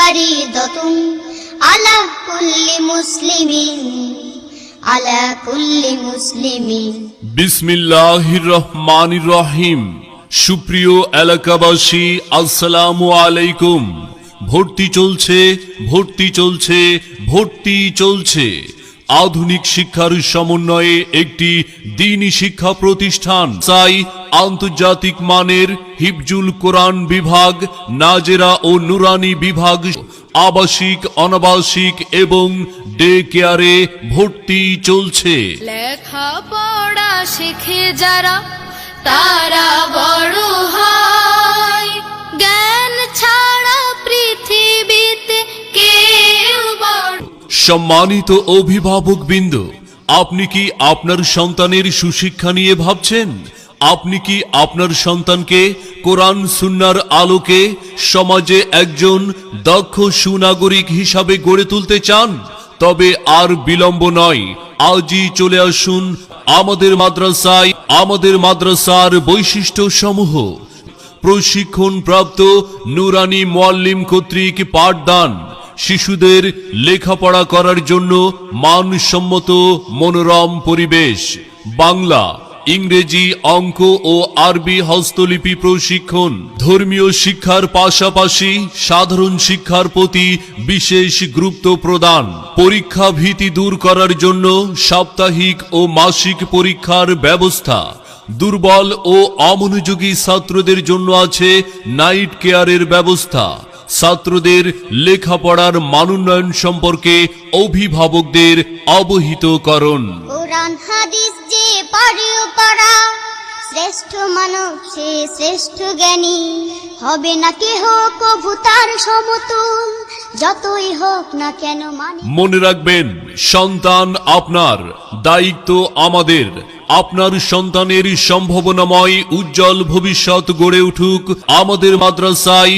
ফারিদাতুন আলা কুল্লি মুসলিমিন আলা কুল্লি মুসলিমিন। বিসমিল্লাহির রহমানির রহিম। সুপ্রিয় এলাকাবাসী, আসসালামু আলাইকুম। ভর্তি চলছে, ভর্তি চলছে, ভর্তি চলছে। আধুনিক শিক্ষার সমন্বয়ে একটি দ্বীনি শিক্ষা প্রতিষ্ঠান চাই আন্তর্জাতিক মানের হিফজুল কোরআন বিভাগ, নাজেরা ও নুরানি বিভাগ, আবাসিক, অনাবাসিক এবং ডে কেয়ারে ভর্তি চলছে। লেখাপড়া শিখে যারা তারা বড় হয়, জ্ঞান ছাড়া পৃথিবীতে কেউ বড়। সম্মানিত অভিভাবকবৃন্দ, আপনি কি আপনার সন্তানের সুশিক্ষা নিয়ে ভাবছেন? আপনি কি আপনার সন্তানকে কোরআন সুন্নাহর আলোকে সমাজে একজন দক্ষ সুনাগরিক হিসাবে গড়ে তুলতে চান? তবে আর বিলম্ব নয়, আজই চলে আসুন আমাদের মাদ্রাসার বৈশিষ্ট্য সমূহ। প্রশিক্ষণ প্রাপ্ত নুরানি মুআল্লিম কর্তৃক পাঠদান, শিশুদের লেখাপড়া করার জন্য মানসম্মত মনোরম পরিবেশ, বাংলা, ইংরেজি, অঙ্ক ও আরবি হস্তলিপি প্রশিক্ষণ, ধর্মীয় শিক্ষার পাশাপাশি সাধারণ শিক্ষার প্রতি বিশেষ গুরুত্ব প্রদান, পরীক্ষা ভীতি দূর করার জন্য সাপ্তাহিক ও মাসিক পরীক্ষার ব্যবস্থা, দুর্বল ও অমনোযোগী ছাত্রদের জন্য আছে নাইট কেয়ারের ব্যবস্থা। ছাত্রদের লেখাপড়ার মানোন্নয়ন সম্পর্কে অভিভাবকদের অবহিত করুন। কোরআন হাদিস যে পড়িও পড়া, শ্রেষ্ঠ মানব সে শ্রেষ্ঠ জ্ঞানী, হবে না কেহ কভু তার সমতুল, যতই হোক না কেন মানে। মনে রাখবেন, সন্তান আপনার, দায়িত্ব আমাদের। আপনার সন্তানের সম্ভাবনাময় উজ্জ্বল ভবিষ্যৎ গড়ে উঠুক আমাদের মাদ্রাসায়।